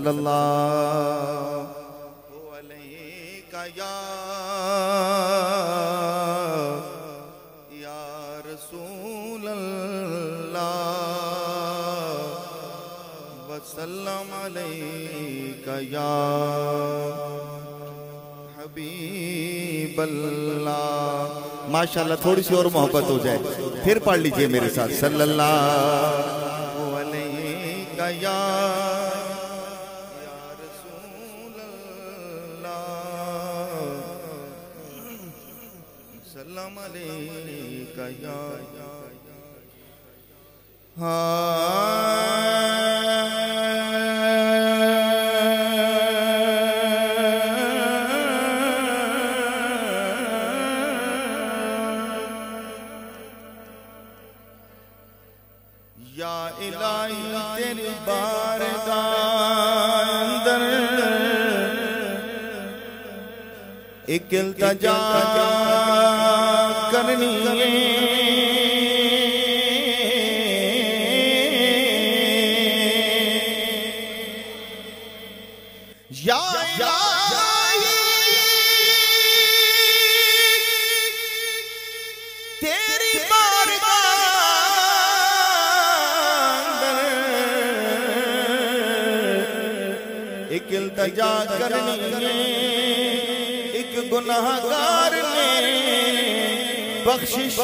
اللہ علیہ یا رسول اللہ وسلم علیہ یا حبیب اللہ. ماشاءاللہ تھوڑی سی اور محبت ہو جائے پھر پڑھ لیجئے میرے ساتھ. صلی اللہ علیہ یا رسول اللہ سلام علیکہ یا یا الہی تیری بارگاہ اندر ایک التجا کرنی ہے. یا الہی تیری ایک التجا کرنی ہے. ایک گناہگار نے بخشش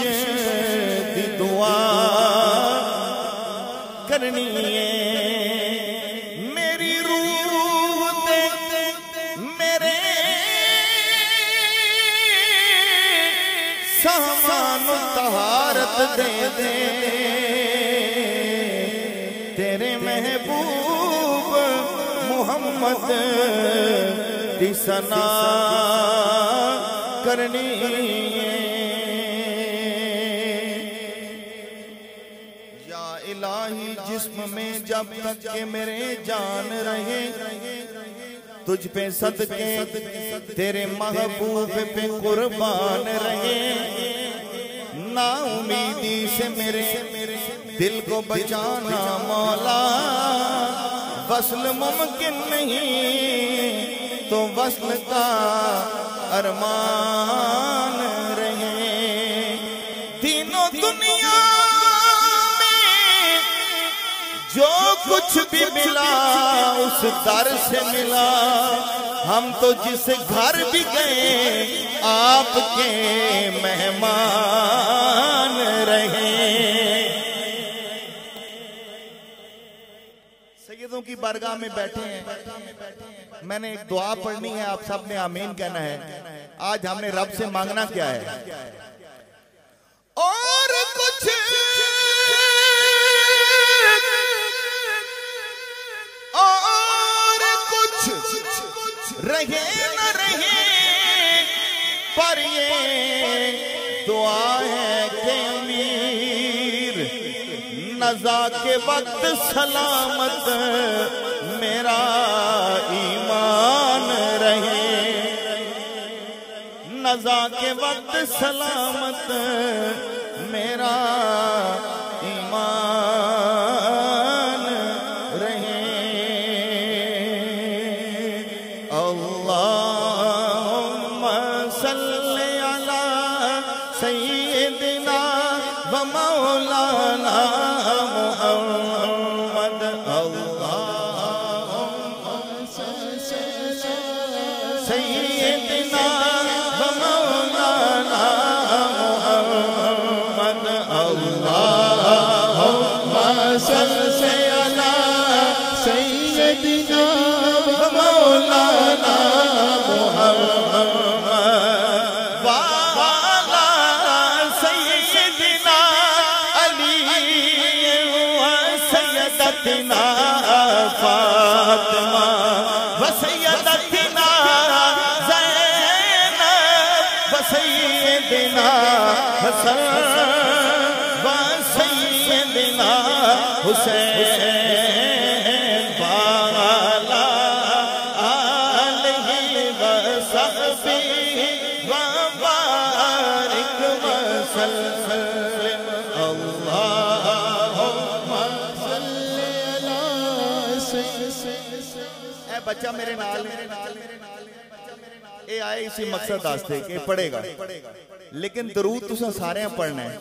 دی دعا کرنی ہے. میری روح دے میرے سامان طہارت دے دے. تیرے محبوب محمد دی ثنا کرنی ہے. یا الہی جسم میں جب تک کہ میرے جان رہے تجھ پہ صدقے تیرے محبوب پہ قربان رہے. نا امیدی سے میرے دل کو بچانا مولا. وصل ممکن نہیں تو وصل کا ارمان رہے. دین و دنیا میں جو کچھ بھی ملا اس در سے ملا. ہم تو جس گھر بھی گئے آپ کے مہمان رہے. سیدوں کی بارگاہ میں بیٹھے ہیں. میں نے ایک دعا پڑھنی ہے, آپ سب نے آمین کہنا ہے. آج ہم نے رب سے مانگنا کیا ہے؟ اور کچھ رہے نہ رہے پر یہ دعا ہے کہ امیر نزا کے وقت سلامت میرا ایمان رہے. نزا کے وقت سلامت میرا ایمان رہے. اللہم صلی علی سیدنا و مولانا محمد. اللہم سیدنا و مولانا محمد. اللہم صلی علی سیدنا و مولانا محمد. وعلی سیدنا علی و سیدتنا فاطمہ و سیدتنا زینب و سیدنا حسن و سیدنا حسین. اللہم صلی علی اے بچہ میرے نال اے آئے اسی مقصد واسطے کہ پڑھے گا لیکن درود تساں سارے پڑھنا ہے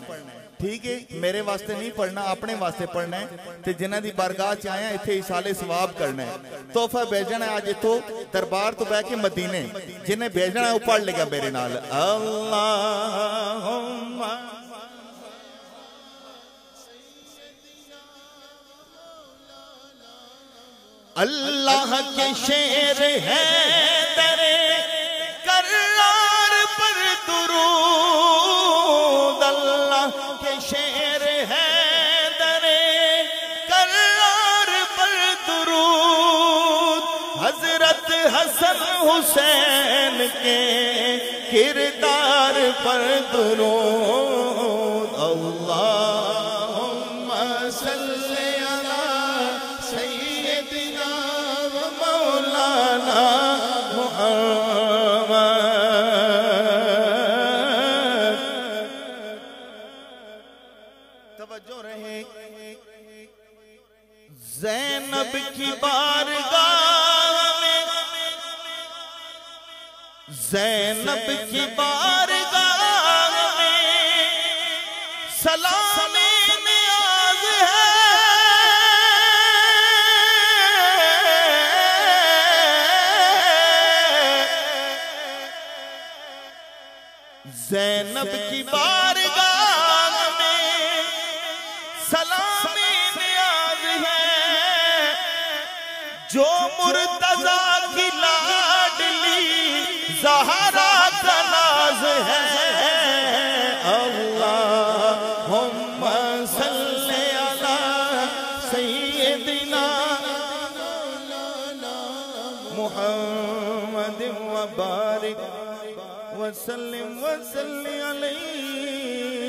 ٹھیک ہے میرے واسطے نہیں پڑھنا اپنے واسطے پڑھنا ہے تے جنہ دی بارگاہ چ آیا ایتھے ایصال ثواب کرنا ہے تحفہ بھیجنا ہے اج تو دربار تو بہ کے مدینے جنہیں بھیجنا ہے وہ پڑھ لے گا میرے نال اللہم اللہ کے شیر ہے درے کرار پر درود اللہ کے شیر ہے درے کرار پر درود حضرت حسن حسین کے کردار پر درود اللہم صلی علی سیدنا و مولانا محمد توجہ رہے زینب کی بارگاہ میں زینب کی بارگاہ میں سلام نیاز ہے زینب کی بارگاہ میں سلام نیاز ہے جو مرتضیٰ کی لاڈلی زہرا کا ناز ہے اللہم صلی علی سیدنا محمد وبارک وسلم وسلم علیہ